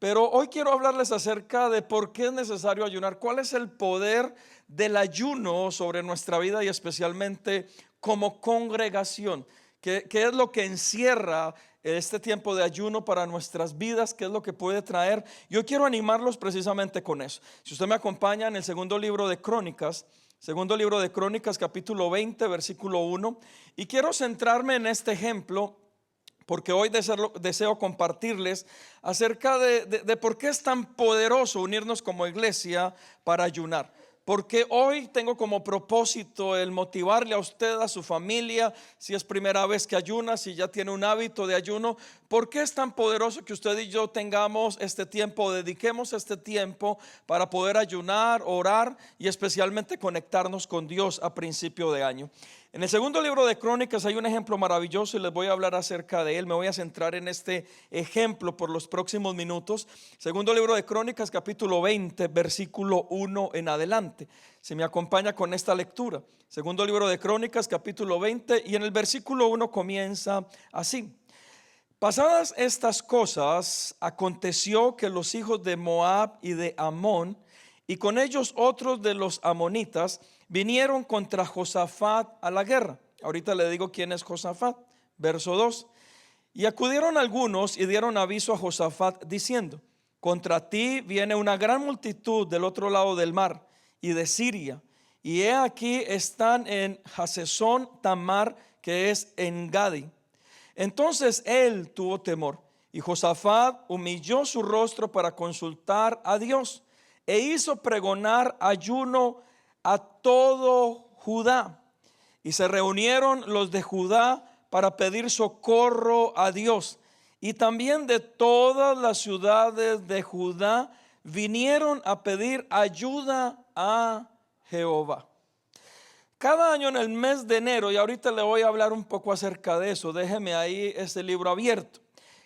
Pero hoy quiero hablarles acerca de por qué es necesario ayunar, cuál es el poder del ayuno sobre nuestra vida y especialmente como congregación. ¿Qué es lo que encierra este tiempo de ayuno para nuestras vidas? ¿Qué es lo que puede traer? Yo quiero animarlos precisamente con eso. Si usted me acompaña en el segundo libro de Crónicas, capítulo 20, versículo 1, y quiero centrarme en este ejemplo porque hoy deseo compartirles acerca de por qué es tan poderoso unirnos como iglesia para ayunar. Porque hoy tengo como propósito el motivarle a usted, a su familia, si es primera vez que ayuna, si ya tiene un hábito de ayuno. ¿Por qué es tan poderoso que usted y yo tengamos este tiempo, dediquemos este tiempo para poder ayunar, orar y especialmente conectarnos con Dios a principio de año? En el segundo libro de Crónicas hay un ejemplo maravilloso y les voy a hablar acerca de él. Me voy a centrar en este ejemplo por los próximos minutos. Segundo libro de Crónicas, capítulo 20, versículo 1 en adelante. Se me acompaña con esta lectura. Segundo libro de Crónicas, capítulo 20, y en el versículo 1 comienza así. Pasadas estas cosas, aconteció que los hijos de Moab y de Amón, y con ellos otros de los amonitas, vinieron contra Josafat a la guerra. Ahorita le digo quién es Josafat. Verso 2. Y acudieron algunos y dieron aviso a Josafat diciendo: contra ti viene una gran multitud del otro lado del mar y de Siria, y he aquí están en Hasezón Tamar, que es en Gadi. Entonces él tuvo temor, y Josafat humilló su rostro para consultar a Dios, e hizo pregonar ayuno a todo Judá. Y se reunieron los de Judá para pedir socorro a Dios. Y también de todas las ciudades de Judá vinieron a pedir ayuda a Jehová. Cada año en el mes de enero, y ahorita le voy a hablar un poco acerca de eso, déjeme ahí este libro abierto.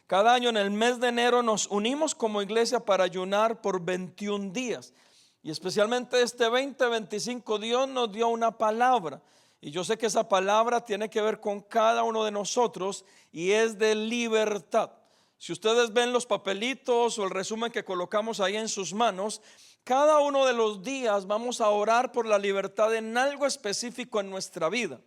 Cada año en el mes de enero nos unimos como iglesia para ayunar por 21 días. Y especialmente este 2025 Dios nos dio una palabra. Y yo sé que esa palabra tiene que ver con cada uno de nosotros y es de libertad. Si ustedes ven los papelitos o el resumen que colocamos ahí en sus manos, cada uno de los días vamos a orar por la libertad en algo específico en nuestra vida.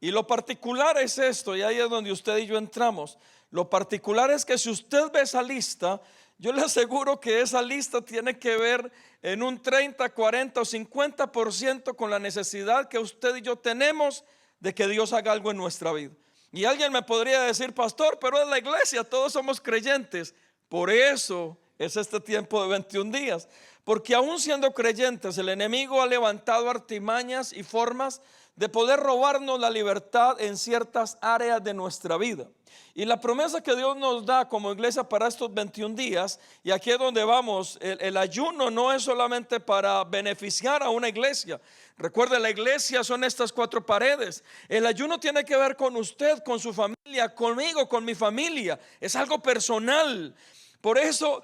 Y lo particular es esto, y ahí es donde usted y yo entramos. Lo particular es que si usted ve esa lista, yo le aseguro que esa lista tiene que ver en un 30, 40 o 50% con la necesidad que usted y yo tenemos de que Dios haga algo en nuestra vida. Y alguien me podría decir: pastor, pero es la iglesia, todos somos creyentes. Por eso es este tiempo de 21 días. Porque aún siendo creyentes, el enemigo ha levantado artimañas y formas de poder robarnos la libertad en ciertas áreas de nuestra vida. Y la promesa que Dios nos da como iglesia para estos 21 días, y aquí es donde vamos, el ayuno no es solamente para beneficiar a una iglesia. Recuerde, la iglesia son estas 4 paredes. El ayuno tiene que ver con usted, con su familia, conmigo, con mi familia. Es algo personal. Por eso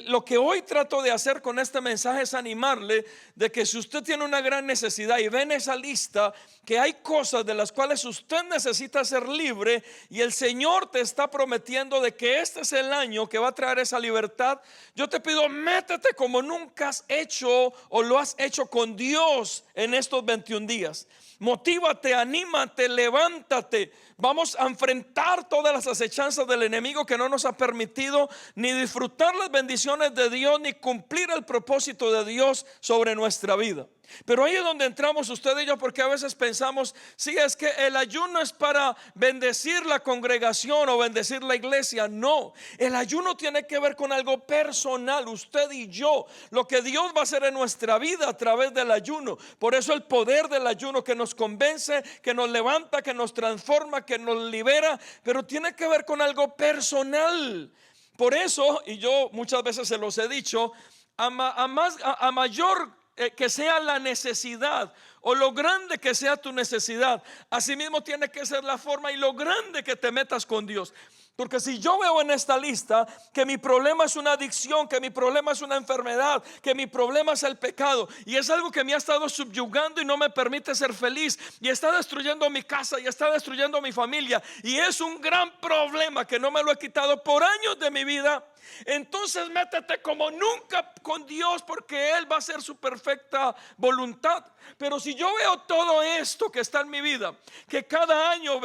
lo que hoy trato de hacer con este mensaje es animarle de que si usted tiene una gran necesidad y ve en esa lista que hay cosas de las cuales usted necesita ser libre, y el Señor te está prometiendo de que este es el año que va a traer esa libertad, yo te pido, métete como nunca has hecho o lo has hecho con Dios en estos 21 días. Motívate, anímate, levántate. Vamos a enfrentar todas las acechanzas del enemigo que no nos ha permitido ni disfrutar las bendiciones de Dios, ni cumplir el propósito de Dios sobre nuestra vida. Pero ahí es donde entramos usted y yo, porque a veces pensamos: sí, es que el ayuno es para bendecir la congregación o bendecir la iglesia. No, el ayuno tiene que ver con algo personal, usted y yo, lo que Dios va a hacer en nuestra vida a través del ayuno. Por eso el poder del ayuno, que nos convence, que nos levanta, que nos transforma, que nos libera, pero tiene que ver con algo personal. Por eso, y yo muchas veces se los he dicho, a mayor que sea la necesidad o lo grande que sea tu necesidad, asimismo tiene que ser la forma y lo grande que te metas con Dios. Porque si yo veo en esta lista que mi problema es una adicción, que mi problema es una enfermedad, que mi problema es el pecado, y es algo que me ha estado subyugando y no me permite ser feliz, y está destruyendo mi casa, y está destruyendo mi familia, y es un gran problema que no me lo he quitado por años de mi vida, entonces métete como nunca con Dios, porque Él va a hacer su perfecta voluntad. Pero si yo veo todo esto que está en mi vida, que cada año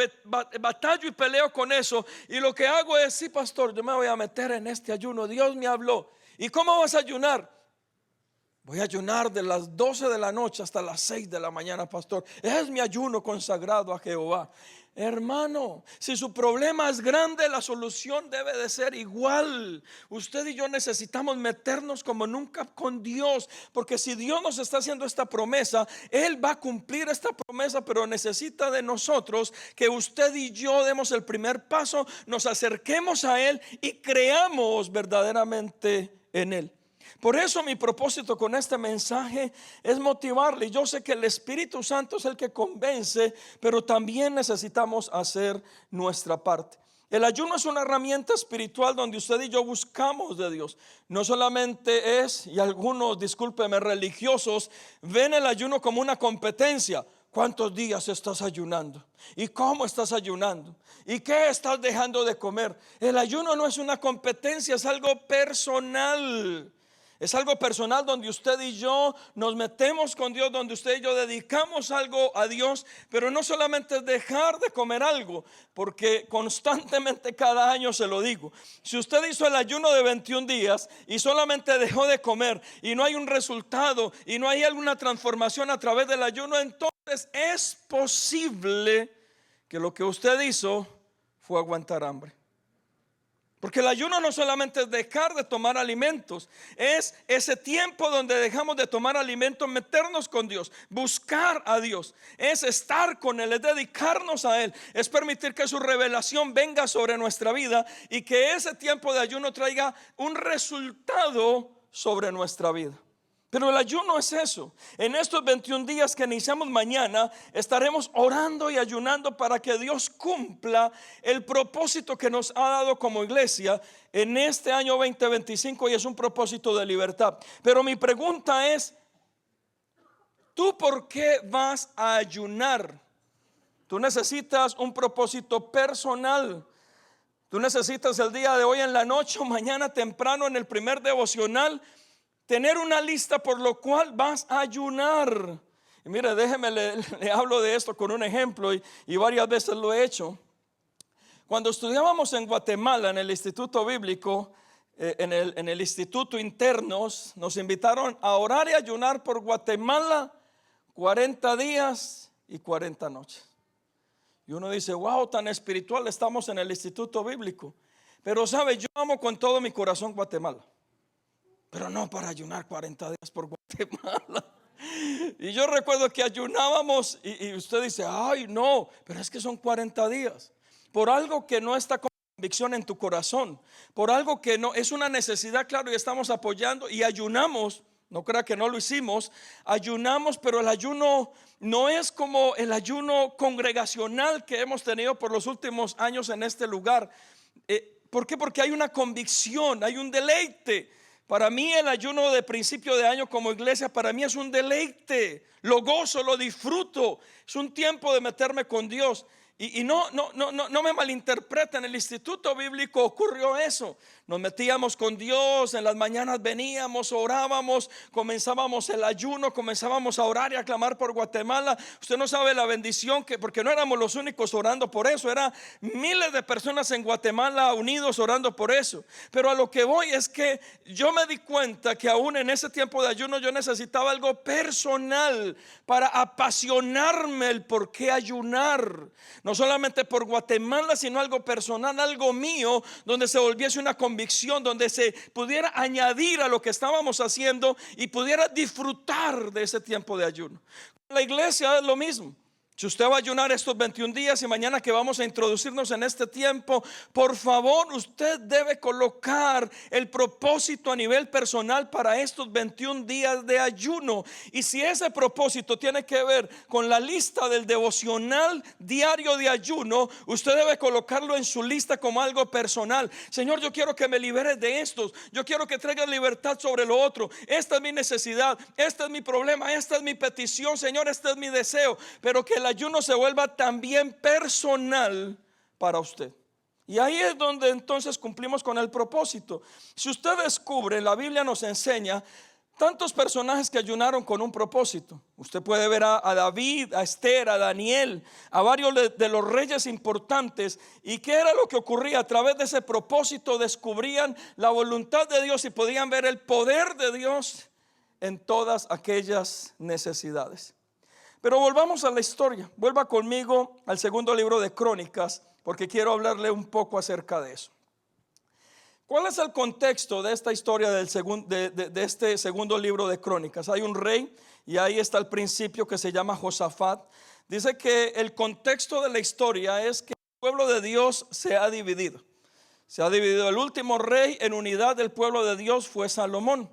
batallo y peleo con eso, y lo que hago es: sí, pastor, yo me voy a meter en este ayuno, Dios me habló. ¿Y cómo vas a ayunar? Voy a ayunar de las 12 de la noche hasta las 6 de la mañana, pastor. Es mi ayuno consagrado a Jehová. Hermano, si su problema es grande, la solución debe de ser igual. Usted y yo necesitamos meternos como nunca con Dios, porque si Dios nos está haciendo esta promesa, Él va a cumplir esta promesa, pero necesita de nosotros que usted y yo demos el primer paso, nos acerquemos a Él y creamos verdaderamente en Él. Por eso mi propósito con este mensaje es motivarle. Yo sé que el Espíritu Santo es el que convence, pero también necesitamos hacer nuestra parte. El ayuno es una herramienta espiritual donde usted y yo buscamos de Dios. No solamente es, y algunos, discúlpeme, religiosos, ven el ayuno como una competencia. ¿Cuántos días estás ayunando? ¿Y cómo estás ayunando? ¿Y qué estás dejando de comer? El ayuno no es una competencia, es algo personal. Es algo personal donde usted y yo nos metemos con Dios, donde usted y yo dedicamos algo a Dios, pero no solamente es dejar de comer algo, porque constantemente cada año se lo digo. Si usted hizo el ayuno de 21 días y solamente dejó de comer y no hay un resultado y no hay alguna transformación a través del ayuno, entonces es posible que lo que usted hizo fue aguantar hambre. Porque el ayuno no solamente es dejar de tomar alimentos, es ese tiempo donde dejamos de tomar alimentos, meternos con Dios, buscar a Dios, es estar con Él, es dedicarnos a Él, es permitir que su revelación venga sobre nuestra vida y que ese tiempo de ayuno traiga un resultado sobre nuestra vida. Pero el ayuno es eso. En estos 21 días que iniciamos mañana, estaremos orando y ayunando para que Dios cumpla el propósito que nos ha dado como iglesia en este año 2025, y es un propósito de libertad. Pero mi pregunta es: ¿tú por qué vas a ayunar? Tú necesitas un propósito personal. Tú necesitas el día de hoy en la noche o mañana temprano en el primer devocional tener una lista por lo cual vas a ayunar. Y mire, déjeme, le hablo de esto con un ejemplo y varias veces lo he hecho. Cuando estudiábamos en Guatemala en el Instituto Bíblico, en el Instituto Internos, nos invitaron a orar y ayunar por Guatemala 40 días y 40 noches. Y uno dice: wow, tan espiritual estamos en el Instituto Bíblico. Pero sabe, yo amo con todo mi corazón Guatemala, pero no para ayunar 40 días por Guatemala. Y yo recuerdo que ayunábamos y usted dice: ay, no, pero es que son 40 días. Por algo que no está con convicción en tu corazón, por algo que no es una necesidad, claro, y estamos apoyando y ayunamos. No crea que no lo hicimos, ayunamos, pero el ayuno no es como el ayuno congregacional que hemos tenido por los últimos años en este lugar. ¿Por qué? Porque hay una convicción, hay un deleite. Para mí el ayuno de principio de año como iglesia, para mí es un deleite. Lo gozo, lo disfruto. Es un tiempo de meterme con Dios. Y no me malinterpreten, en el Instituto Bíblico ocurrió eso. Nos metíamos con Dios, en las mañanas veníamos, orábamos, comenzábamos el ayuno, comenzábamos a orar y a clamar por Guatemala. Usted no sabe la bendición que, porque no éramos los únicos orando por eso, eran miles de personas en Guatemala unidos orando por eso. Pero a lo que voy es que yo me di cuenta que aún en ese tiempo de ayuno yo necesitaba algo personal para apasionarme el por qué ayunar. No solamente por Guatemala, sino algo personal, algo mío, donde se volviese una convicción, donde se pudiera añadir a lo que estábamos haciendo y pudiera disfrutar de ese tiempo de ayuno. La iglesia es lo mismo. Si usted va a ayunar estos 21 días y mañana que vamos a introducirnos en este tiempo, por favor, usted debe colocar el propósito a nivel personal para estos 21 días de ayuno. Y si ese propósito tiene que ver con la lista del devocional diario de ayuno, usted debe colocarlo en su lista como algo personal. Señor, yo quiero que me liberes de estos. Yo quiero que traigas libertad sobre lo otro. Esta es mi necesidad, este es mi problema, esta es mi petición, Señor, este es mi deseo. Pero que el ayuno se vuelva también personal para usted. Y ahí es donde entonces cumplimos con el propósito. Si usted descubre, la Biblia nos enseña tantos personajes que ayunaron con un propósito. Usted puede ver a David, a Esther, a Daniel, a varios de los reyes importantes. ¿Y qué era lo que ocurría? A través de ese propósito descubrían la voluntad de Dios y podían ver el poder de Dios en todas aquellas necesidades. Pero volvamos a la historia. Vuelva conmigo al segundo libro de Crónicas, porque quiero hablarle un poco acerca de eso. ¿Cuál es el contexto de esta historia de este segundo libro de Crónicas? Hay un rey y ahí está el principio que se llama Josafat. Dice que el contexto de la historia es que el pueblo de Dios se ha dividido. Se ha dividido. El último rey en unidad del pueblo de Dios fue Salomón.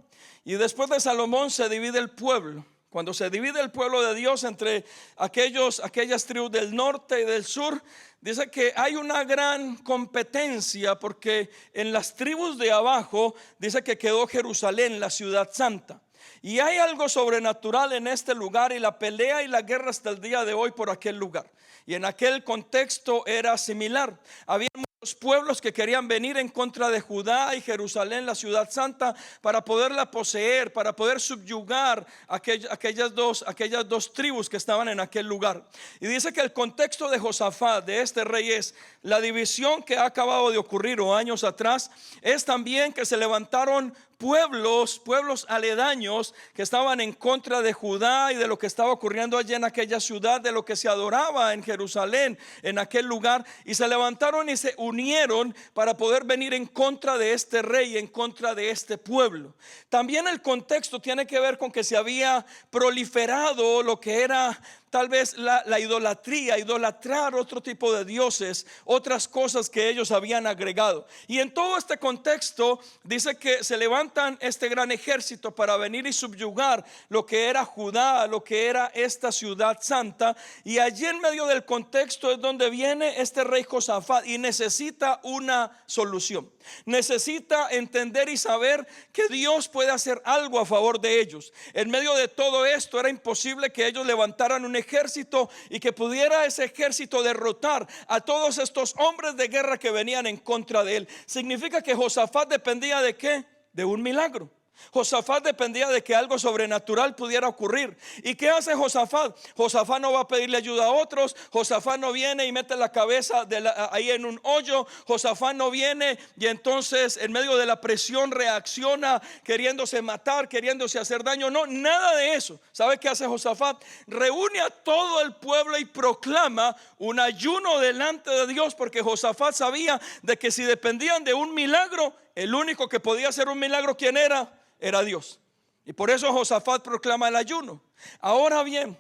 Y después de Salomón se divide el pueblo. Cuando se divide el pueblo de Dios entre aquellas tribus del norte y del sur, dice que hay una gran competencia, porque en las tribus de abajo dice que quedó Jerusalén, la ciudad santa. Y hay algo sobrenatural en este lugar, y la pelea y la guerra hasta el día de hoy por aquel lugar. Y en aquel contexto era similar. Había muchos pueblos que querían venir en contra de Judá y Jerusalén, la ciudad santa, para poderla poseer, para poder subyugar aquellas dos tribus que estaban en aquel lugar. Y dice que el contexto de Josafat, de este rey, es la división que ha acabado de ocurrir o años atrás. Es también que se levantaron pueblos aledaños que estaban en contra de Judá y de lo que estaba ocurriendo allí en aquella ciudad, de lo que se adoraba en Jerusalén, en aquel lugar, y se levantaron y se unieron para poder venir en contra de este rey, en contra de este pueblo. También el contexto tiene que ver con que se había proliferado lo que era tal vez la idolatría, idolatrar otro tipo de dioses, otras cosas que ellos habían agregado. Y en todo este contexto dice que se levantan este gran ejército para venir y subyugar lo que era Judá, lo que era esta ciudad santa. Y allí en medio del contexto es donde viene este rey Josafat y necesita una solución. Necesita entender y saber que Dios puede hacer algo a favor de ellos. En medio de todo esto era imposible que ellos levantaran un ejército y que pudiera ese ejército derrotar a todos estos hombres de guerra que venían en contra de él. Significa que Josafat dependía ¿de qué? De un milagro. Josafat dependía de que algo sobrenatural pudiera ocurrir. ¿Y qué hace Josafat? Josafat no va a pedirle ayuda a otros. Josafat no viene y mete la cabeza ahí en un hoyo. Josafat no viene y entonces en medio de la presión reacciona queriéndose matar, queriéndose hacer daño. No, nada de eso. ¿Sabe qué hace Josafat? Reúne a todo el pueblo y proclama un ayuno delante de Dios, porque Josafat sabía de que si dependían de un milagro, el único que podía hacer un milagro, ¿quién era? Era Dios. Y por eso Josafat proclama el ayuno. Ahora bien,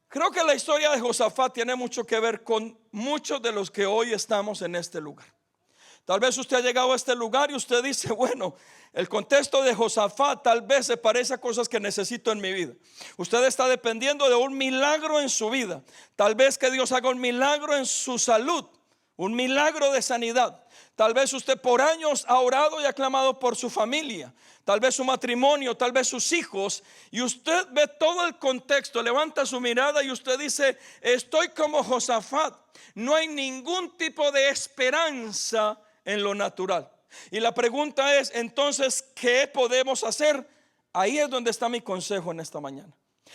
creo que la historia de Josafat tiene mucho que ver con muchos de los que hoy estamos en este lugar. Tal vez usted ha llegado a este lugar y usted dice, bueno, el contexto de Josafat tal vez se parece a cosas que necesito en mi vida. Usted está dependiendo de un milagro en su vida. Tal vez que Dios haga un milagro en su salud, un milagro de sanidad. Tal vez usted por años ha orado y ha clamado por su familia, tal vez su matrimonio, tal vez sus hijos, y usted ve todo el contexto, levanta su mirada y usted dice, estoy como Josafat, no hay ningún tipo de esperanza en lo natural. Y la pregunta es, entonces, ¿qué podemos hacer? Ahí es donde está mi consejo en esta mañana.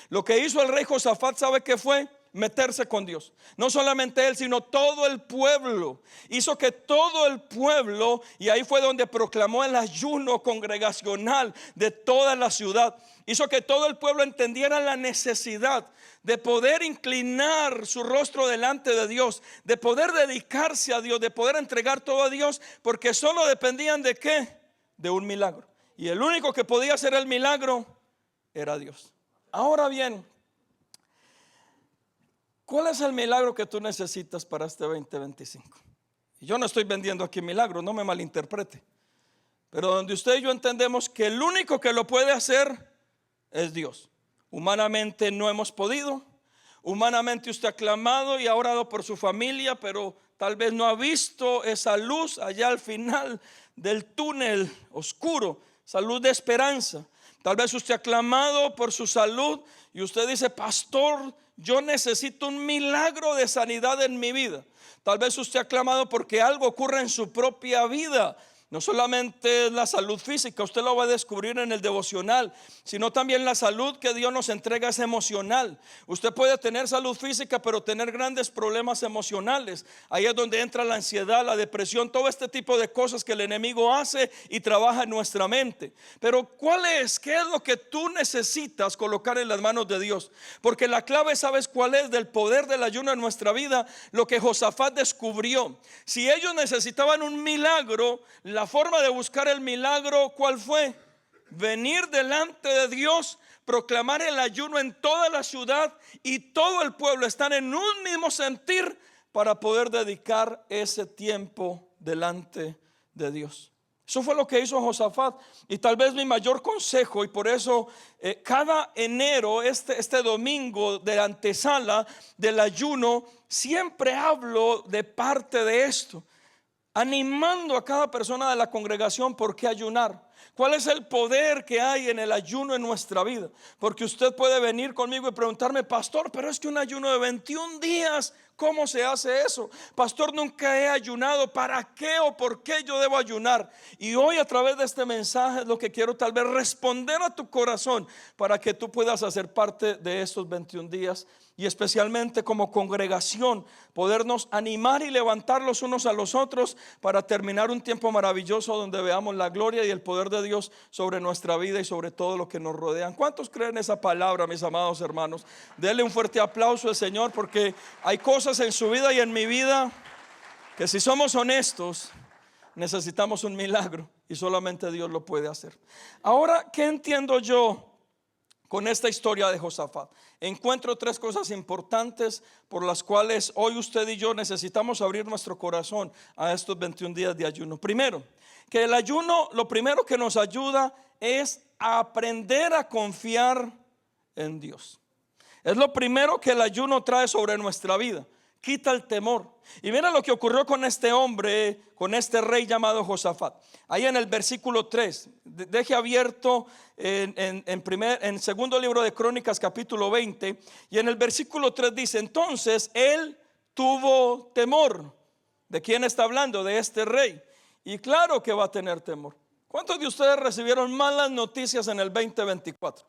Lo que hizo el rey Josafat, ¿sabe qué fue? Meterse con Dios. No solamente él, sino todo el pueblo. Hizo que todo el pueblo, y ahí fue donde proclamó el ayuno congregacional de toda la ciudad. Hizo que todo el pueblo entendiera la necesidad de poder inclinar su rostro delante de Dios, de poder dedicarse a Dios, de poder entregar todo a Dios, porque solo dependían ¿de qué? De un milagro. Y el único que podía hacer el milagro era Dios. Ahora bien, ¿cuál es el milagro que tú necesitas para este 2025? Y yo no estoy vendiendo aquí milagros, no me malinterprete. Pero donde usted y yo entendemos que el único que lo puede hacer es Dios. Humanamente no hemos podido. Humanamente usted ha clamado y ha orado por su familia, pero tal vez no ha visto esa luz allá al final del túnel oscuro, esa luz de esperanza. Tal vez usted ha clamado por su salud y usted dice: pastor, yo necesito un milagro de sanidad en mi vida. Tal vez usted ha clamado porque algo ocurre en su propia vida. No solamente la salud física, usted lo va a descubrir en el devocional, sino también la salud que Dios nos entrega es emocional. Usted puede tener salud física, pero tener grandes problemas emocionales. Ahí es donde entra la ansiedad, la depresión, todo este tipo de cosas que el enemigo hace y trabaja en nuestra mente. Pero ¿qué es lo que tú necesitas colocar en las manos de Dios? Porque la clave, ¿sabes cuál es? Del poder del ayuno en nuestra vida, lo que Josafat descubrió. Si ellos necesitaban un milagro, la forma de buscar el milagro, ¿cuál fue? Venir delante de Dios, proclamar el ayuno en toda la ciudad y todo el pueblo están en un mismo sentir para poder dedicar ese tiempo delante de Dios. Eso fue lo que hizo Josafat. Y tal vez mi mayor consejo, y por eso cada enero, este domingo de la antesala del ayuno, siempre hablo de parte de esto, animando a cada persona de la congregación por qué ayunar. ¿Cuál es el poder que hay en el ayuno en nuestra vida? Porque usted puede venir conmigo y preguntarme: pastor, pero es que un ayuno de 21 días, ¿cómo se hace eso? Pastor, nunca he ayunado, ¿para qué o por qué yo debo ayunar? Y hoy, a través de este mensaje, es lo que quiero tal vez responder a tu corazón, para que tú puedas hacer parte de estos 21 días. Y especialmente como congregación, podernos animar y levantar los unos a los otros para terminar un tiempo maravilloso donde veamos la gloria y el poder de Dios sobre nuestra vida y sobre todo lo que nos rodean. ¿Cuántos creen esa palabra, mis amados hermanos? Denle un fuerte aplauso al Señor, porque hay cosas en su vida y en mi vida que, si somos honestos, necesitamos un milagro y solamente Dios lo puede hacer. Ahora, ¿qué entiendo yo con esta historia de Josafat? Encuentro tres cosas importantes por las cuales hoy usted y yo necesitamos abrir nuestro corazón a estos 21 días de ayuno. Primero, que el ayuno, lo primero que nos ayuda es a aprender a confiar en Dios. Es lo primero que el ayuno trae sobre nuestra vida. Quita el temor. Y mira lo que ocurrió con este hombre, con este rey llamado Josafat. Ahí en el versículo 3, deje abierto en segundo libro de Crónicas, capítulo 20. Y en el versículo 3 dice: entonces él tuvo temor. ¿De quién está hablando? De este rey. Y claro que va a tener temor. ¿Cuántos de ustedes recibieron malas noticias en el 2024?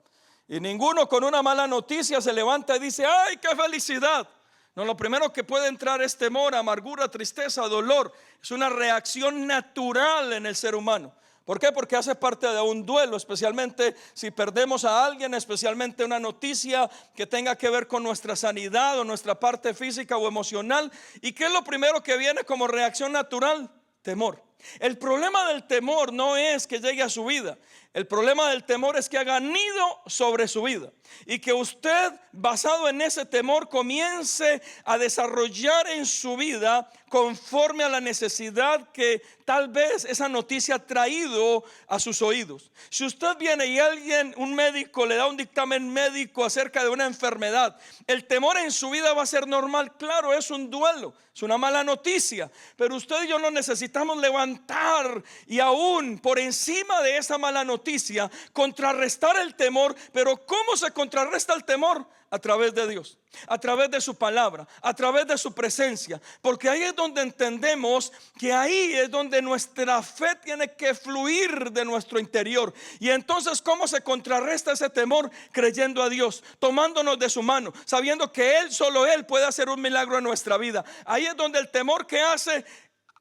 Y ninguno con una mala noticia se levanta y dice: ¡ay, qué felicidad! No, lo primero que puede entrar es temor, amargura, tristeza, dolor. Es una reacción natural en el ser humano. ¿Por qué? Porque hace parte de un duelo, especialmente si perdemos a alguien, especialmente una noticia que tenga que ver con nuestra sanidad o nuestra parte física o emocional. ¿Y qué es lo primero que viene como reacción natural? Temor. El problema del temor no es que llegue a su vida. El problema del temor es que haga nido sobre su vida y que usted, basado en ese temor, comience a desarrollar en su vida conforme a la necesidad que tal vez esa noticia ha traído a sus oídos. Si usted viene y un médico le da un dictamen médico acerca de una enfermedad, el temor en su vida va a ser normal. Claro, es un duelo, es una mala noticia, pero usted y yo nos necesitamos levantar y aún por encima de esa mala noticia contrarrestar el temor. Pero ¿cómo se contrarresta el temor? A través de Dios, a través de su palabra, a través de su presencia. Porque ahí es donde entendemos que ahí es donde nuestra fe tiene que fluir de nuestro interior. Y entonces, ¿cómo se contrarresta ese temor? Creyendo a Dios, tomándonos de su mano, sabiendo que Él, solo Él puede hacer un milagro en nuestra vida. Ahí es donde el temor, que hace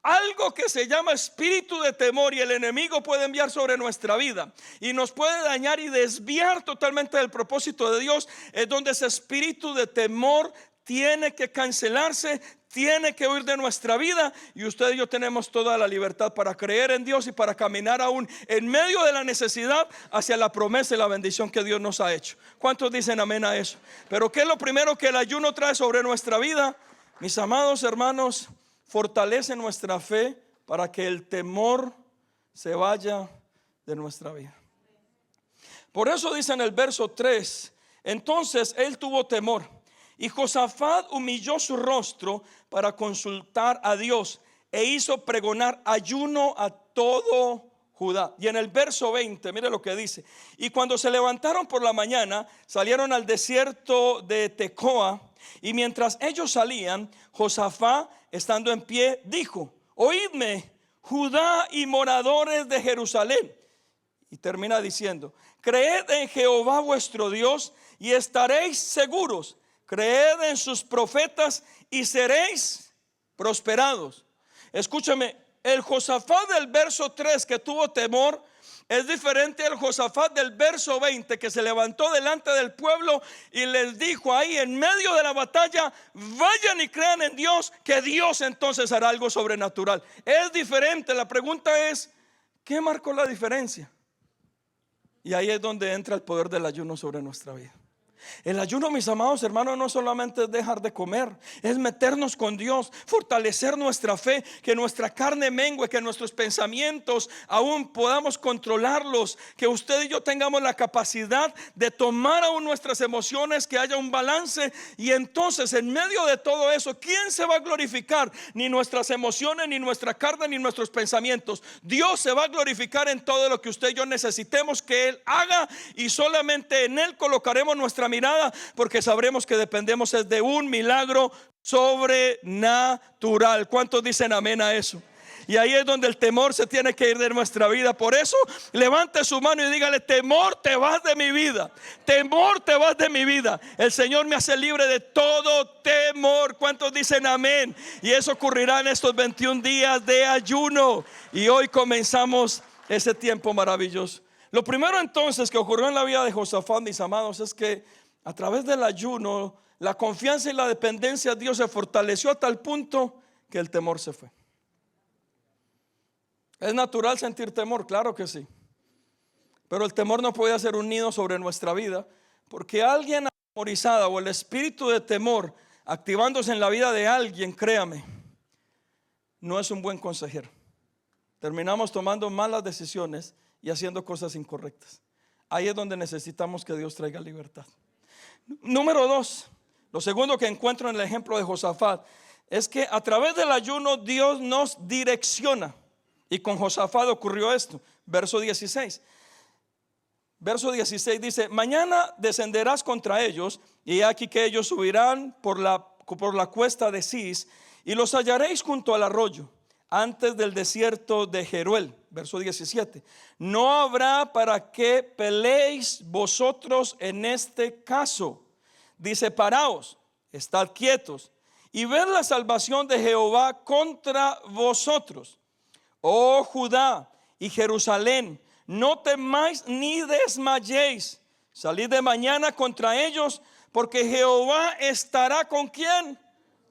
algo que se llama espíritu de temor, y el enemigo puede enviar sobre nuestra vida y nos puede dañar y desviar totalmente del propósito de Dios. Es donde ese espíritu de temor tiene que cancelarse, tiene que huir de nuestra vida, y usted y yo tenemos toda la libertad para creer en Dios y para caminar aún en medio de la necesidad hacia la promesa y la bendición que Dios nos ha hecho. ¿Cuántos dicen amén a eso? Pero ¿qué es lo primero que el ayuno trae sobre nuestra vida? Mis amados hermanos, fortalece nuestra fe para que el temor se vaya de nuestra vida. Por eso dice en el verso 3: entonces él tuvo temor, y Josafat humilló su rostro para consultar a Dios, e hizo pregonar ayuno a todo Judá. Y en el verso 20, mire lo que dice: y cuando se levantaron por la mañana, salieron al desierto de Tecoa. Y mientras ellos salían, Josafat, estando en pie, dijo: oídme, Judá y moradores de Jerusalén. Y termina diciendo: creed en Jehová vuestro Dios y estaréis seguros. Creed en sus profetas y seréis prosperados. Escúchame, el Josafat del verso 3 que tuvo temor es diferente al Josafat del verso 20 que se levantó delante del pueblo y les dijo ahí en medio de la batalla: vayan y crean en Dios, que Dios entonces hará algo sobrenatural. Es diferente. La pregunta es: ¿qué marcó la diferencia? Y ahí es donde entra el poder del ayuno sobre nuestra vida. El ayuno, mis amados hermanos, no solamente es dejar de comer, es meternos con Dios, fortalecer nuestra fe, que nuestra carne mengue, que nuestros pensamientos aún podamos controlarlos, que usted y yo tengamos la capacidad de tomar aún nuestras emociones, que haya un balance. Y entonces en medio de todo eso, ¿quién se va a glorificar? Ni nuestras emociones, ni nuestra carne, ni nuestros pensamientos. Dios se va a glorificar en todo lo que usted y yo necesitemos que Él haga, y solamente en Él colocaremos nuestra mirada, porque sabremos que dependemos es de un milagro sobrenatural. ¿Cuántos dicen amén a eso? Y ahí es donde el temor se tiene que ir de nuestra vida. Por eso levante su mano y dígale: temor, te vas de mi vida. Temor, te vas de mi vida. El Señor me hace libre de todo temor. ¿Cuántos dicen amén? Y eso ocurrirá en estos 21 días de ayuno. Y hoy comenzamos ese tiempo maravilloso. Lo primero entonces que ocurrió en la vida de Josafat, mis amados, es que a través del ayuno, la confianza y la dependencia a Dios se fortaleció a tal punto que el temor se fue. ¿Es natural sentir temor? Claro que sí. Pero el temor no puede hacer un nido sobre nuestra vida, porque alguien atemorizada o el espíritu de temor activándose en la vida de alguien, créame, no es un buen consejero. Terminamos tomando malas decisiones y haciendo cosas incorrectas. Ahí es donde necesitamos que Dios traiga libertad. Número 2, lo segundo que encuentro en el ejemplo de Josafat es que a través del ayuno Dios nos direcciona. Y con Josafat ocurrió esto. Verso 16. Verso 16 dice: mañana descenderás contra ellos, y aquí que ellos subirán por la cuesta de Cis, y los hallaréis junto al arroyo, antes del desierto de Jeruel. Verso 17. No habrá para qué peleéis vosotros en este caso. Dice: paraos, estad quietos, y ved la salvación de Jehová contra vosotros. Oh Judá y Jerusalén, no temáis ni desmayéis. Salid de mañana contra ellos, porque Jehová estará ¿con quién?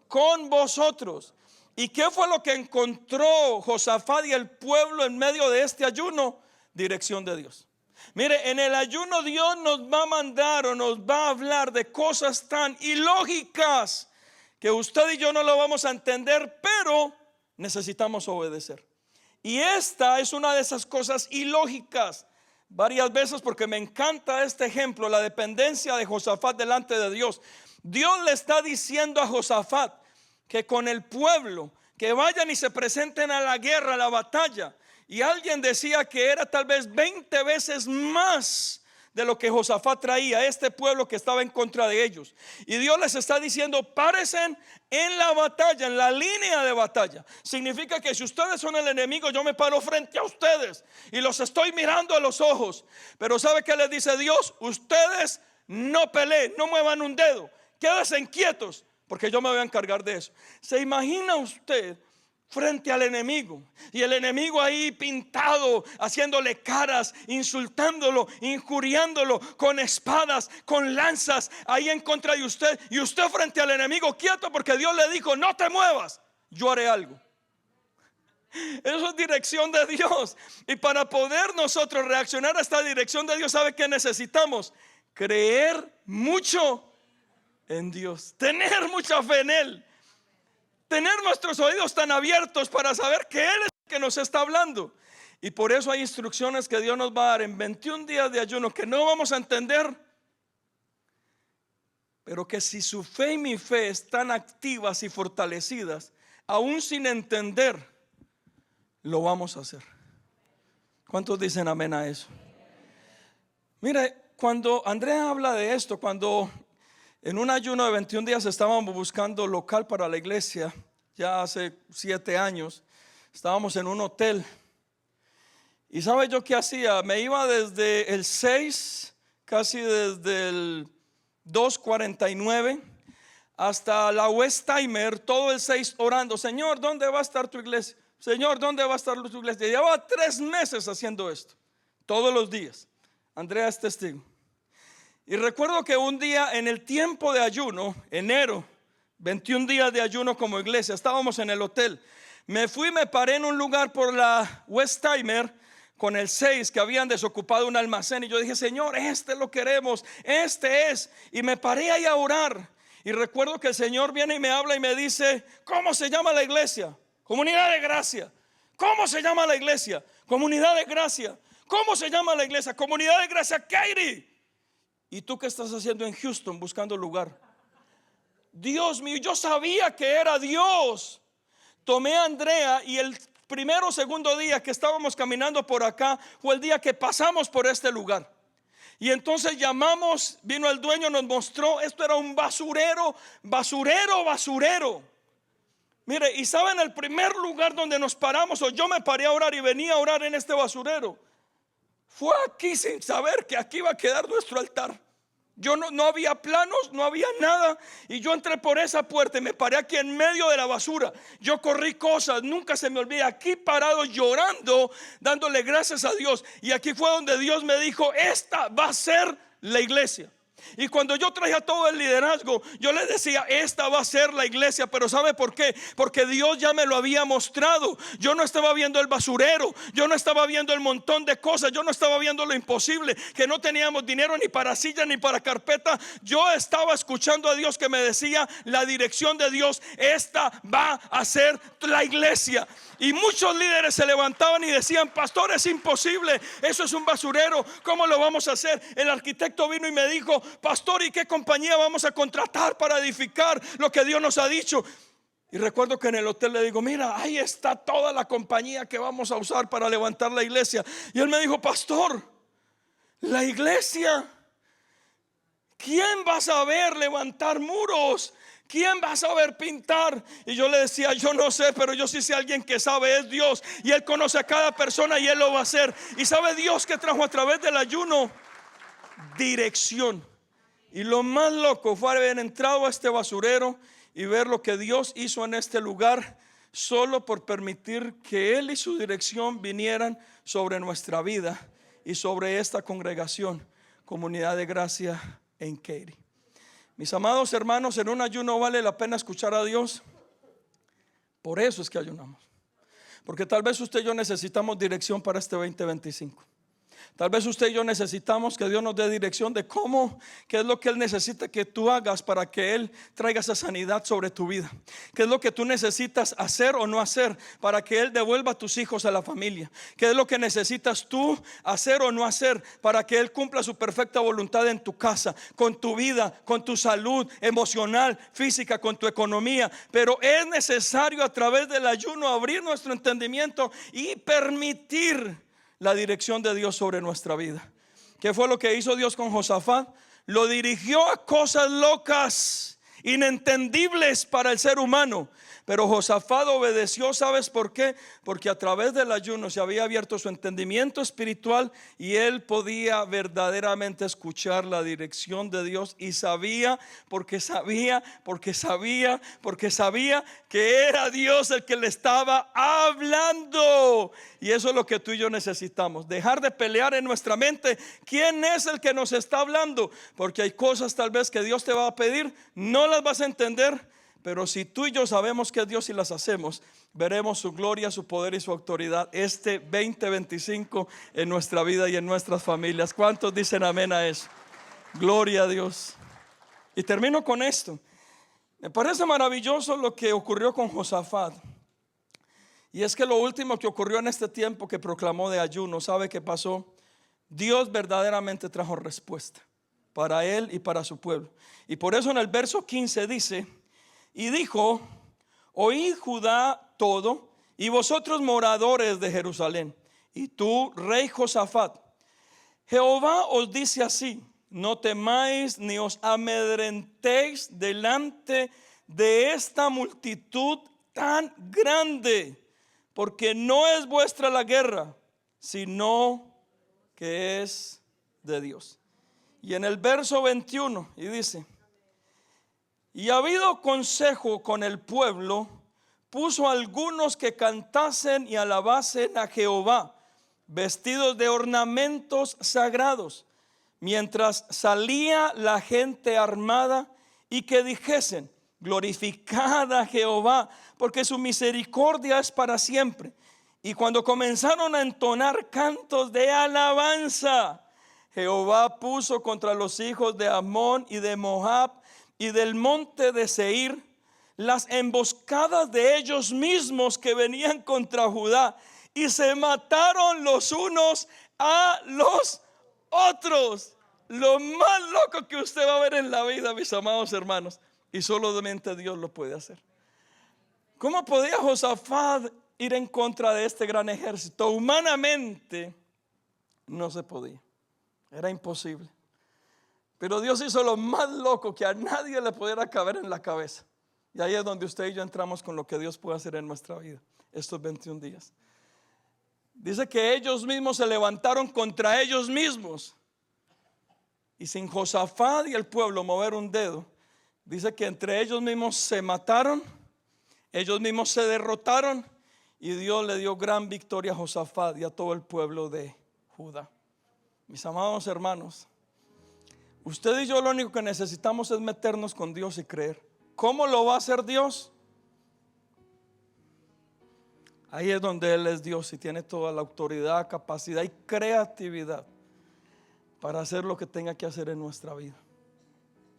Con vosotros. ¿Y qué fue lo que encontró Josafat y el pueblo en medio de este ayuno? Dirección de Dios. Mire, en el ayuno Dios nos va a mandar o nos va a hablar de cosas tan ilógicas que usted y yo no lo vamos a entender, pero necesitamos obedecer. Y esta es una de esas cosas ilógicas. Varias veces, porque me encanta este ejemplo, la dependencia de Josafat delante de Dios. Dios le está diciendo a Josafat que con el pueblo, que vayan y se presenten a la guerra, a la batalla. Y alguien decía que era tal vez 20 veces más de lo que Josafat traía a este pueblo que estaba en contra de ellos. Y Dios les está diciendo: párense en la batalla, en la línea de batalla. Significa que si ustedes son el enemigo, yo me paro frente a ustedes y los estoy mirando a los ojos. Pero ¿sabe qué les dice Dios? Ustedes no peleen, no muevan un dedo, quédense quietos, porque yo me voy a encargar de eso. ¿Se imagina usted frente al enemigo, y el enemigo ahí pintado, haciéndole caras, insultándolo, injuriándolo, con espadas, con lanzas, ahí en contra de usted, y usted frente al enemigo quieto, porque Dios le dijo: no te muevas, yo haré algo? Eso es dirección de Dios. Y para poder nosotros reaccionar a esta dirección de Dios, ¿sabe qué necesitamos? Creer mucho en Dios, tener mucha fe en Él, tener nuestros oídos tan abiertos para saber que Él es el que nos está hablando. Y por eso hay instrucciones que Dios nos va a dar en 21 días de ayuno que no vamos a entender, pero que si su fe y mi fe están activas y fortalecidas, aún sin entender, lo vamos a hacer. ¿Cuántos dicen amén a eso? Mire, cuando Andrea habla de esto, cuando en un ayuno de 21 días estábamos buscando local para la iglesia, ya hace 7 años, estábamos en un hotel. ¿Y sabe yo qué hacía? Me iba desde el 6, casi desde el 2:49 hasta la Westheimer, todo el 6 orando. Señor, ¿dónde va a estar tu iglesia? Señor, ¿dónde va a estar tu iglesia? Llevaba 3 meses haciendo esto, todos los días. Andrea es testigo. Y recuerdo que un día en el tiempo de ayuno, enero, 21 días de ayuno como iglesia, estábamos en el hotel. Me paré en un lugar por la Westheimer con el 6 que habían desocupado un almacén. Y yo dije, Señor, este lo queremos, este es. Y me paré ahí a orar. Y recuerdo que el Señor viene y me habla y me dice, ¿cómo se llama la iglesia? Comunidad de Gracia. ¿Cómo se llama la iglesia? Comunidad de Gracia. ¿Cómo se llama la iglesia? Comunidad de Gracia Katy. ¿Y tú qué estás haciendo en Houston buscando lugar? Dios mío, yo sabía que era Dios. Tomé a Andrea y el primero o segundo día que estábamos caminando por acá fue el día que pasamos por este lugar. Y entonces llamamos, vino el dueño, nos mostró, esto era un basurero. Mire, y saben el primer lugar donde nos paramos, o yo me paré a orar y venía a orar en este basurero, fue aquí sin saber que aquí iba a quedar nuestro altar. Yo no había planos, no había nada. Y yo entré por esa puerta y me paré aquí en medio de la basura. Yo corrí cosas, nunca se me olvida, aquí parado llorando, dándole gracias a Dios. Y aquí fue donde Dios me dijo, esta va a ser la iglesia. Y cuando yo traía todo el liderazgo, yo les decía, esta va a ser la iglesia. Pero ¿sabe por qué? Porque Dios ya me lo había mostrado. Yo no estaba viendo el basurero, yo no estaba viendo el montón de cosas, yo no estaba viendo lo imposible, que no teníamos dinero ni para silla ni para carpeta. Yo estaba escuchando a Dios que me decía, la dirección de Dios, esta va a ser la iglesia. Y muchos líderes se levantaban y decían, pastor, es imposible, eso es un basurero, ¿cómo lo vamos a hacer? El arquitecto vino y me dijo, pastor, ¿y qué compañía vamos a contratar para edificar lo que Dios nos ha dicho? Y recuerdo que en el hotel le digo, mira, ahí está toda la compañía que vamos a usar para levantar la iglesia. Y él me dijo, pastor, la iglesia, ¿quién va a saber levantar muros? ¿Quién va a saber pintar? Y yo le decía, yo no sé, pero yo sí sé alguien que sabe, es Dios. Y Él conoce a cada persona y Él lo va a hacer. Y sabe Dios que trajo a través del ayuno dirección. Y lo más loco fue haber entrado a este basurero y ver lo que Dios hizo en este lugar, solo por permitir que Él y su dirección vinieran sobre nuestra vida y sobre esta congregación, Comunidad de Gracia en Katy. Mis amados hermanos, en un ayuno vale la pena escuchar a Dios. Por eso es que ayunamos. Porque tal vez usted y yo necesitamos dirección para este 2025. Tal vez usted y yo necesitamos que Dios nos dé dirección de cómo, qué es lo que Él necesita que tú hagas para que Él traiga esa sanidad sobre tu vida. Qué es lo que tú necesitas hacer o no hacer para que Él devuelva a tus hijos a la familia. Qué es lo que necesitas tú hacer o no hacer para que Él cumpla su perfecta voluntad en tu casa, con tu vida, con tu salud emocional, física, con tu economía. Pero es necesario a través del ayuno abrir nuestro entendimiento y permitir la dirección de Dios sobre nuestra vida. ¿Qué fue lo que hizo Dios con Josafat? Lo dirigió a cosas locas, inentendibles para el ser humano. Pero Josafat obedeció, ¿sabes por qué? Porque a través del ayuno se había abierto su entendimiento espiritual y él podía verdaderamente escuchar la dirección de Dios. Y sabía que era Dios el que le estaba hablando. Y eso es lo que tú y yo necesitamos, dejar de pelear en nuestra mente quién es el que nos está hablando. Porque hay cosas tal vez que Dios te va a pedir, no las vas a entender, pero si tú y yo sabemos que es Dios y las hacemos, veremos su gloria, su poder y su autoridad este 2025 en nuestra vida y en nuestras familias. ¿Cuántos dicen amén a eso? Gloria a Dios. Y termino con esto. Me parece maravilloso lo que ocurrió con Josafat. Y es que lo último que ocurrió en este tiempo que proclamó de ayuno, ¿sabe qué pasó? Dios verdaderamente trajo respuesta para él y para su pueblo. Y por eso en el verso 15 dice: y dijo, oíd Judá todo, y vosotros moradores de Jerusalén, y tú, rey Josafat, Jehová os dice así: no temáis ni os amedrentéis delante de esta multitud tan grande, porque no es vuestra la guerra, sino que es de Dios. Y en el verso 21, y dice: y habido consejo con el pueblo, puso algunos que cantasen y alabasen a Jehová, vestidos de ornamentos sagrados, mientras salía la gente armada, y que dijesen: glorificad a Jehová, porque su misericordia es para siempre. Y cuando comenzaron a entonar cantos de alabanza, Jehová puso contra los hijos de Amón y de Moab y del monte de Seir las emboscadas de ellos mismos que venían contra Judá, y se mataron los unos a los otros. Lo más loco que usted va a ver en la vida, mis amados hermanos, y solamente Dios lo puede hacer. ¿Cómo podía Josafat ir en contra de este gran ejército? Humanamente no se podía, era imposible. Pero Dios hizo lo más loco que a nadie le pudiera caber en la cabeza. Y ahí es donde usted y yo entramos con lo que Dios puede hacer en nuestra vida estos 21 días. Dice que ellos mismos se levantaron contra ellos mismos, y sin Josafat y el pueblo mover un dedo, dice que entre ellos mismos se mataron, ellos mismos se derrotaron, y Dios le dio gran victoria a Josafat y a todo el pueblo de Judá. Mis amados hermanos, usted y yo lo único que necesitamos es meternos con Dios y creer. ¿Cómo lo va a hacer Dios? Ahí es donde Él es Dios y tiene toda la autoridad, capacidad y creatividad para hacer lo que tenga que hacer en nuestra vida.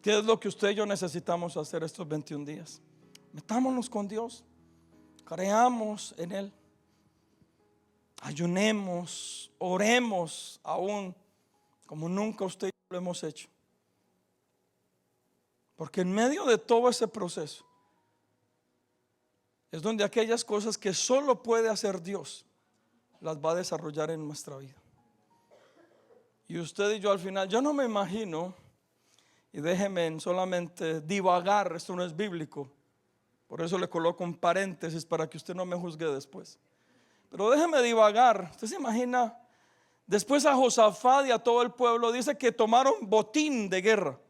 ¿Qué es lo que usted y yo necesitamos hacer estos 21 días? Metámonos con Dios, creamos en Él, ayunemos, oremos aún como nunca usted y yo lo hemos hecho. Porque en medio de todo ese proceso es donde aquellas cosas que solo puede hacer Dios las va a desarrollar en nuestra vida. Y usted y yo al final, yo no me imagino, y déjeme solamente divagar, esto no es bíblico, por eso le coloco un paréntesis para que usted no me juzgue después. Pero déjeme divagar. Usted se imagina, después a Josafat y a todo el pueblo dice que tomaron botín de guerra.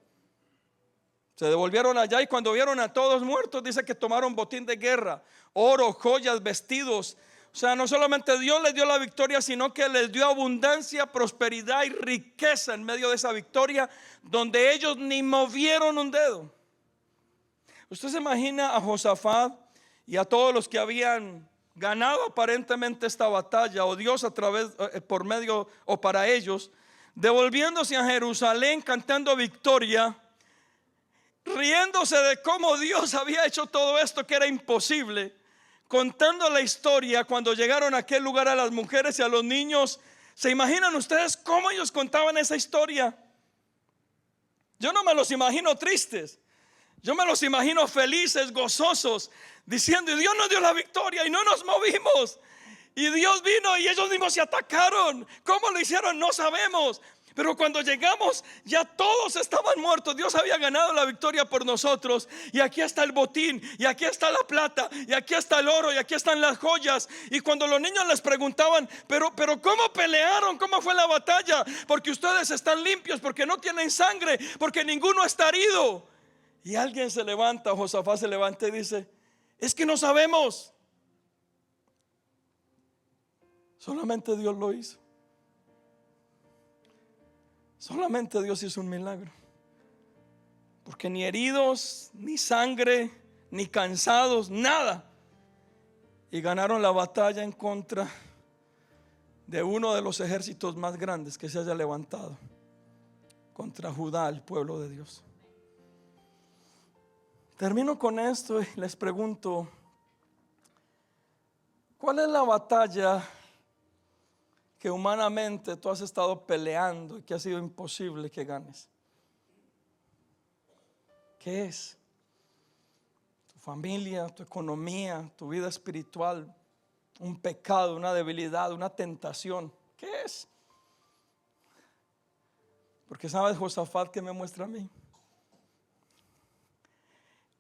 Se devolvieron allá y cuando vieron a todos muertos, dice que tomaron botín de guerra, oro, joyas, vestidos. O sea, no solamente Dios les dio la victoria, sino que les dio abundancia, prosperidad y riqueza en medio de esa victoria, donde ellos ni movieron un dedo. Usted se imagina a Josafat y a todos los que habían ganado aparentemente esta batalla, o Dios a través, por medio o para ellos, devolviéndose a Jerusalén cantando victoria, riéndose de cómo Dios había hecho todo esto que era imposible, contando la historia cuando llegaron a aquel lugar a las mujeres y a los niños. ¿Se imaginan ustedes cómo ellos contaban esa historia? Yo no me los imagino tristes, yo me los imagino felices, gozosos, diciendo: y Dios nos dio la victoria y no nos movimos, y Dios vino y ellos mismos se atacaron. ¿Cómo lo hicieron? No sabemos. Pero cuando llegamos ya todos estaban muertos. Dios había ganado la victoria por nosotros. Y aquí está el botín, y aquí está la plata, y aquí está el oro, y aquí están las joyas. Y cuando los niños les preguntaban: pero ¿cómo pelearon? ¿Cómo fue la batalla? Porque ustedes están limpios, porque no tienen sangre, porque ninguno está herido. Y alguien se levanta, Josafat se levanta y dice: es que no sabemos. Solamente Dios lo hizo. Solamente Dios hizo un milagro. Porque ni heridos, ni sangre, ni cansados, nada. Y ganaron la batalla en contra de uno de los ejércitos más grandes que se haya levantado contra Judá, el pueblo de Dios. Termino con esto y les pregunto: ¿cuál es la batalla que humanamente tú has estado peleando y que ha sido imposible que ganes? ¿Qué es? ¿Tu familia, tu economía, tu vida espiritual, un pecado, una debilidad, una tentación. ¿Qué es? Porque ¿sabes, Josafat, qué me muestra a mí?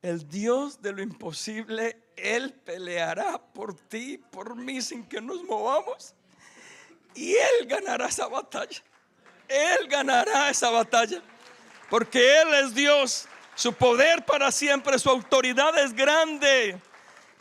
El Dios de lo imposible, Él peleará por ti, por mí, sin que nos movamos. Y Él ganará esa batalla. Él ganará esa batalla. Porque Él es Dios. Su poder para siempre, su autoridad es grande.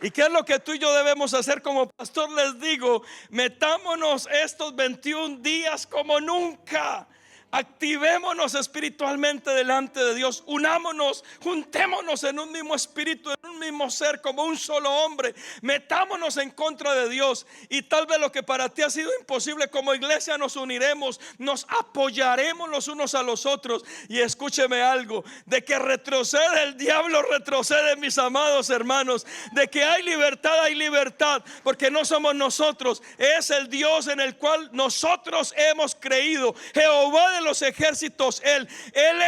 ¿Y qué es lo que tú y yo debemos hacer como pastor? Les digo, metámonos estos 21 días como nunca. Activémonos espiritualmente delante de Dios. Unámonos, juntémonos en un mismo espíritu, en un mismo ser, como un solo hombre. Metámonos en contra de Dios. Y tal vez lo que para ti ha sido imposible, como iglesia nos uniremos, nos apoyaremos los unos a los otros. Y escúcheme algo: de que retrocede el diablo, retrocede, mis amados hermanos. De que hay libertad, porque no somos nosotros, es el Dios en el cual nosotros hemos creído. Jehová de los ejércitos, Él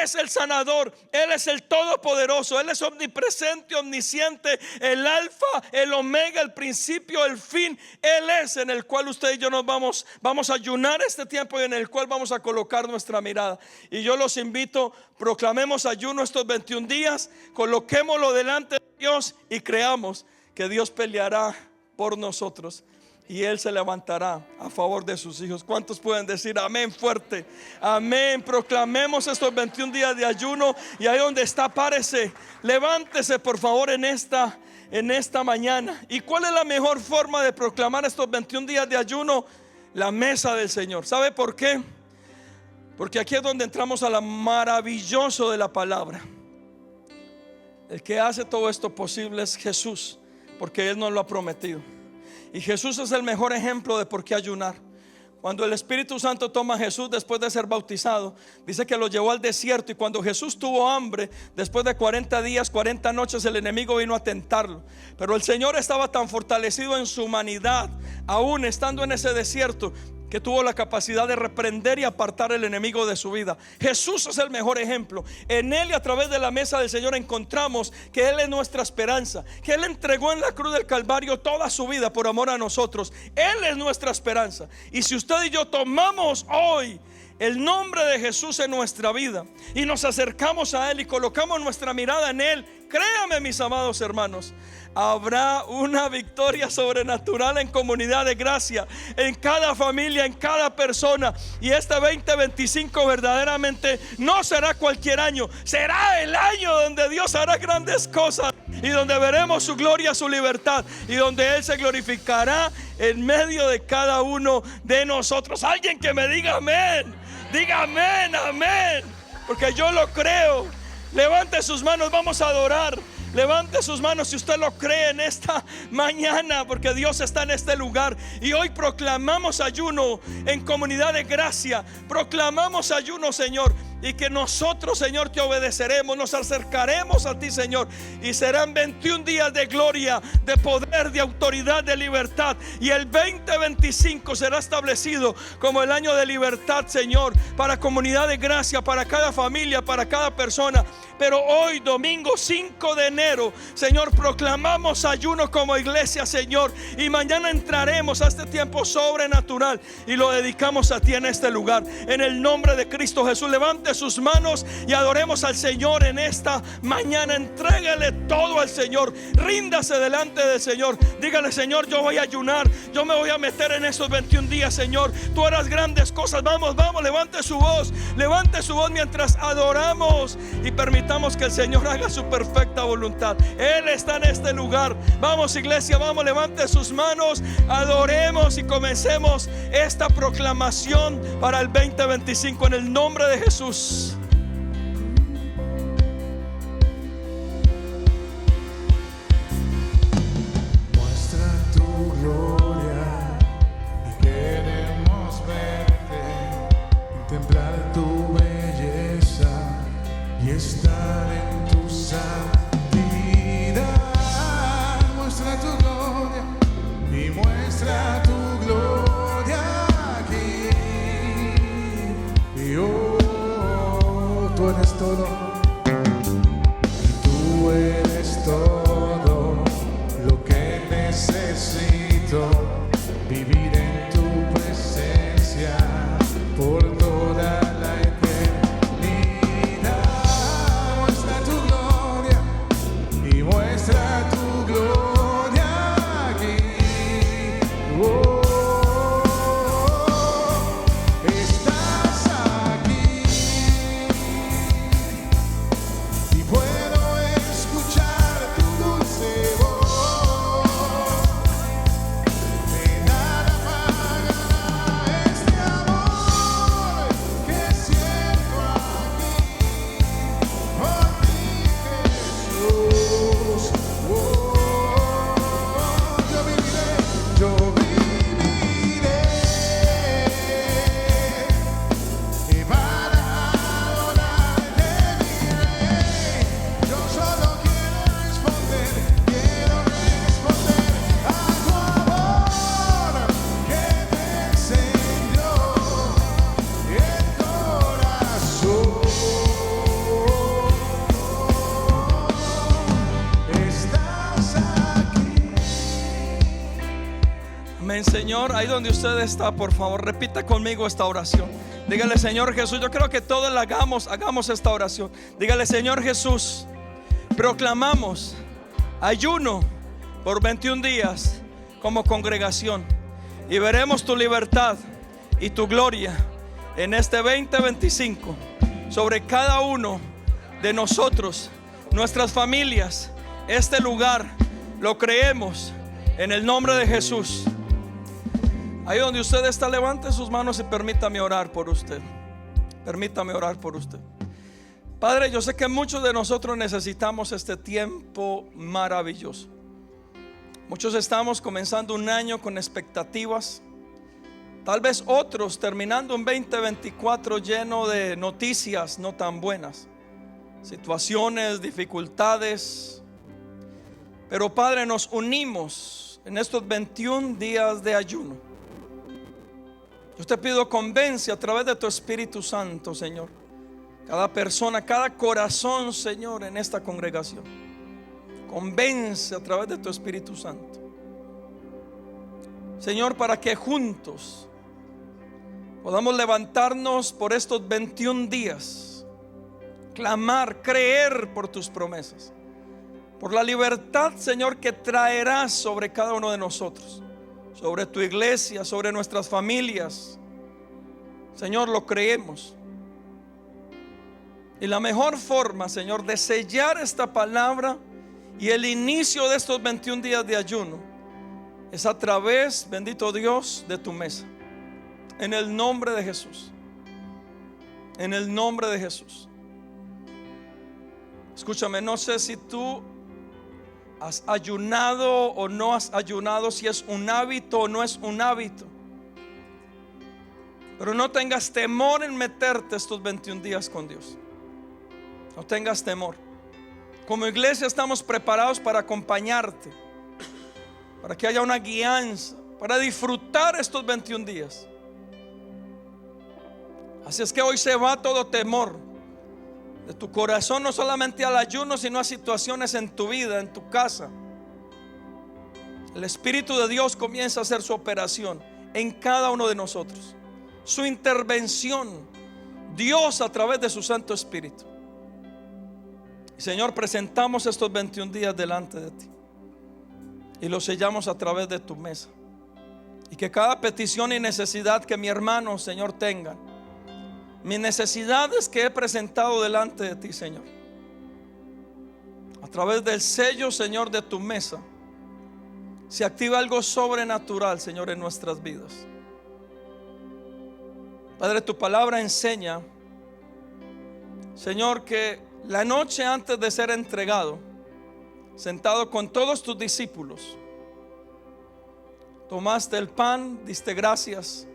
es el sanador, Él es el todopoderoso, Él es omnipresente, omnisciente, el alfa, el omega, el principio, el fin. Él es en el cual usted y yo nos vamos a ayunar este tiempo, y en el cual vamos a colocar nuestra mirada. Y yo los invito, proclamemos ayuno estos 21 días, coloquémoslo delante de Dios y creamos que Dios peleará por nosotros. Y Él se levantará a favor de sus hijos. ¿Cuántos pueden decir amén fuerte? Amén. Proclamemos estos 21 días de ayuno. Y ahí donde está, párese, levántese por favor en esta mañana. ¿Y cuál es la mejor forma de proclamar estos 21 días de ayuno? La mesa del Señor. ¿Sabe por qué? Porque aquí es donde entramos a lo maravilloso de la palabra. El que hace todo esto posible es Jesús, porque Él nos lo ha prometido. Y Jesús es el mejor ejemplo de por qué ayunar. Cuando el Espíritu Santo toma a Jesús después de ser bautizado, dice que lo llevó al desierto. Y cuando Jesús tuvo hambre, después de 40 días, 40 noches, el enemigo vino a tentarlo. Pero el Señor estaba tan fortalecido en su humanidad, aún estando en ese desierto, que tuvo la capacidad de reprender y apartar el enemigo de su vida. Jesús es el mejor ejemplo. En Él y a través de la mesa del Señor encontramos que Él es nuestra esperanza, que Él entregó en la cruz del Calvario toda su vida por amor a nosotros. Él es nuestra esperanza. Y si usted y yo tomamos hoy el nombre de Jesús en nuestra vida y nos acercamos a Él y colocamos nuestra mirada en Él, créame, mis amados hermanos, habrá una victoria sobrenatural en Comunidad de Gracia, en cada familia, en cada persona. Y este 2025 verdaderamente no será cualquier año, será el año donde Dios hará grandes cosas y donde veremos su gloria, su libertad, y donde Él se glorificará en medio de cada uno de nosotros. Alguien que me diga amén. Diga amén, amén, porque yo lo creo. Levante sus manos, vamos a adorar. Levante sus manos si usted lo cree en esta mañana, porque Dios está en este lugar. Y hoy proclamamos ayuno en Comunidad de Gracia. Proclamamos ayuno, Señor, y que nosotros, Señor, te obedeceremos, nos acercaremos a ti, Señor, y serán 21 días de gloria, de poder, de autoridad, de libertad. Y el 2025 será establecido como el año de libertad, Señor, para Comunidad de Gracia, para cada familia, para cada persona. Pero hoy, domingo 5 de enero, Señor, proclamamos ayuno como iglesia, Señor, y mañana entraremos a este tiempo sobrenatural y lo dedicamos a ti en este lugar. En el nombre de Cristo Jesús, levante sus manos y adoremos al Señor en esta mañana. Entrégale todo al Señor, ríndase delante del Señor. Dígale: Señor, yo voy a ayunar, yo me voy a meter en esos 21 días, Señor. Tú harás grandes cosas. Vamos, levante su voz mientras adoramos y permitamos que el Señor haga su perfecta voluntad. Él está en este lugar. Vamos, iglesia, vamos, levante sus manos, adoremos y comencemos esta proclamación para el 2025 en el nombre de Jesús. Muestra tu gloria y queremos verte, contemplar tu belleza y estar en tu santidad. Muestra tu gloria y muestra tu gloria aquí. Y oh, tú eres todo, tú eres todo lo que necesito. Amén, Señor. Ahí donde usted está, por favor, repita conmigo esta oración. Dígale: Señor Jesús, yo creo que todos la hagamos esta oración. Dígale: Señor Jesús, proclamamos ayuno por 21 días como congregación, y veremos tu libertad y tu gloria en este 2025 sobre cada uno de nosotros, nuestras familias, este lugar. Lo creemos en el nombre de Jesús. Ahí donde usted está, levante sus manos y permítame orar por usted. Permítame orar por usted. Padre, yo sé que muchos de nosotros necesitamos este tiempo maravilloso. Muchos estamos comenzando un año con expectativas. Tal vez otros terminando un 2024 lleno de noticias no tan buenas, situaciones, dificultades. Pero Padre, nos unimos en estos 21 días de ayuno. Yo te pido, convence a través de tu Espíritu Santo, Señor, cada persona, cada corazón, Señor, en esta congregación. Convence a través de tu Espíritu Santo, Señor, para que juntos podamos levantarnos por estos 21 días, clamar, creer por tus promesas, por la libertad, Señor, que traerás sobre cada uno de nosotros, sobre tu iglesia, sobre nuestras familias. Señor, lo creemos. Y la mejor forma, Señor, de sellar esta palabra y el inicio de estos 21 días de ayuno es a través, bendito Dios, de tu mesa. En el nombre de Jesús. En el nombre de Jesús. Escúchame, no sé si tú has ayunado o no has ayunado, si es un hábito o no es un hábito, pero no tengas temor en meterte estos 21 días con Dios. No tengas temor. Como iglesia estamos preparados para acompañarte, para que haya una guianza, para disfrutar estos 21 días. Así es que hoy se va todo temor de tu corazón, no solamente al ayuno, sino a situaciones en tu vida, en tu casa. El Espíritu de Dios comienza a hacer su operación en cada uno de nosotros, su intervención, Dios a través de su Santo Espíritu. Y Señor, presentamos estos 21 días delante de ti y los sellamos a través de tu mesa. Y que cada petición y necesidad que mi hermano, Señor, tenga, mis necesidades que he presentado delante de ti, Señor, a través del sello, Señor, de tu mesa, se activa algo sobrenatural, Señor, en nuestras vidas. Padre, tu palabra enseña, Señor, que la noche antes de ser entregado, sentado con todos tus discípulos, tomaste el pan, diste gracias,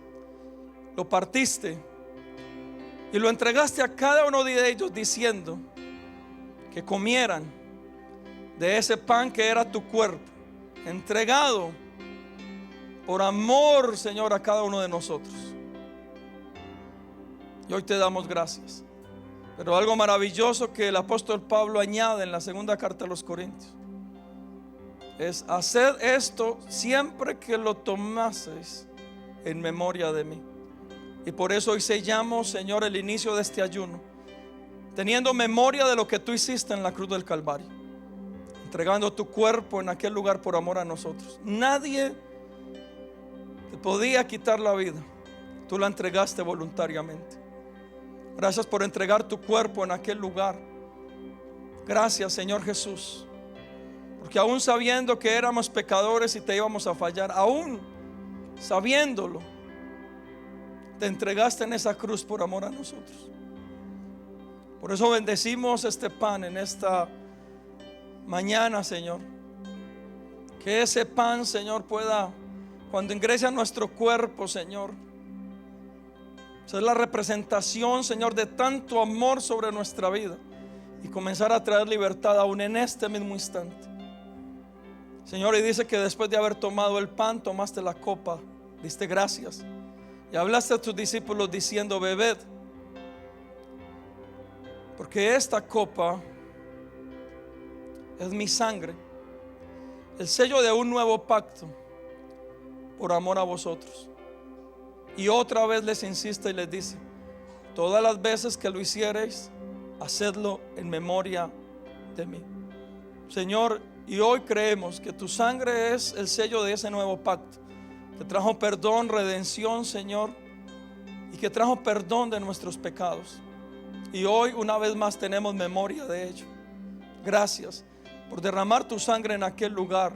lo partiste y lo entregaste a cada uno de ellos, diciendo que comieran de ese pan que era tu cuerpo, entregado por amor, Señor, a cada uno de nosotros. Y hoy te damos gracias. Pero algo maravilloso que el apóstol Pablo añade en la segunda carta a los Corintios es: haced esto siempre que lo tomaseis en memoria de mí. Y por eso hoy sellamos, Señor, el inicio de este ayuno, teniendo memoria de lo que tú hiciste en la cruz del Calvario, entregando tu cuerpo en aquel lugar por amor a nosotros. Nadie te podía quitar la vida, tú la entregaste voluntariamente. Gracias por entregar tu cuerpo en aquel lugar. Gracias, Señor Jesús, porque aún sabiendo que éramos pecadores y te íbamos a fallar, aún sabiéndolo, te entregaste en esa cruz por amor a nosotros. Por eso bendecimos este pan en esta mañana, Señor. Que ese pan, Señor, pueda, cuando ingrese a nuestro cuerpo, Señor, ser la representación, Señor, de tanto amor sobre nuestra vida y comenzar a traer libertad aún en este mismo instante. Señor, y dice que después de haber tomado el pan, tomaste la copa, diste gracias y hablaste a tus discípulos diciendo: bebed, porque esta copa es mi sangre, el sello de un nuevo pacto, por amor a vosotros. Y otra vez les insiste y les dice: todas las veces que lo hiciereis, hacedlo en memoria de mí. Señor, y hoy creemos que tu sangre es el sello de ese nuevo pacto, que trajo perdón, redención, Señor, y que trajo perdón de nuestros pecados. Y hoy una vez más tenemos memoria de ello. Gracias por derramar tu sangre en aquel lugar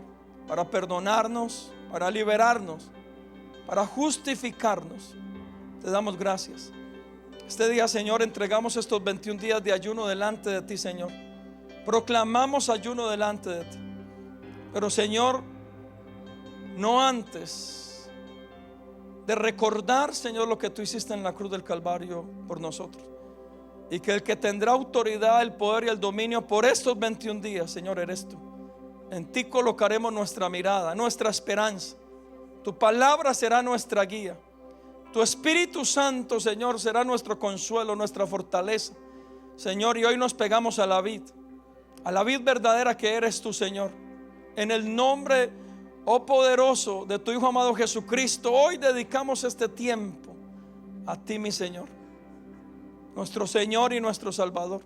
para perdonarnos, para liberarnos, para justificarnos. Te damos gracias. Este día, Señor, entregamos estos 21 días de ayuno delante de ti, Señor. Proclamamos ayuno delante de ti. Pero, Señor, no antes de recordar, Señor, lo que tú hiciste en la cruz del Calvario por nosotros. Y que el que tendrá autoridad, el poder y el dominio por estos 21 días, Señor, eres tú. En ti colocaremos nuestra mirada, nuestra esperanza. Tu palabra será nuestra guía. Tu Espíritu Santo, Señor, será nuestro consuelo, nuestra fortaleza, Señor. Y hoy nos pegamos a la vid verdadera que eres tú, Señor. En el nombre, oh poderoso, de tu Hijo amado Jesucristo, hoy dedicamos este tiempo a ti, mi Señor, nuestro Señor y nuestro Salvador.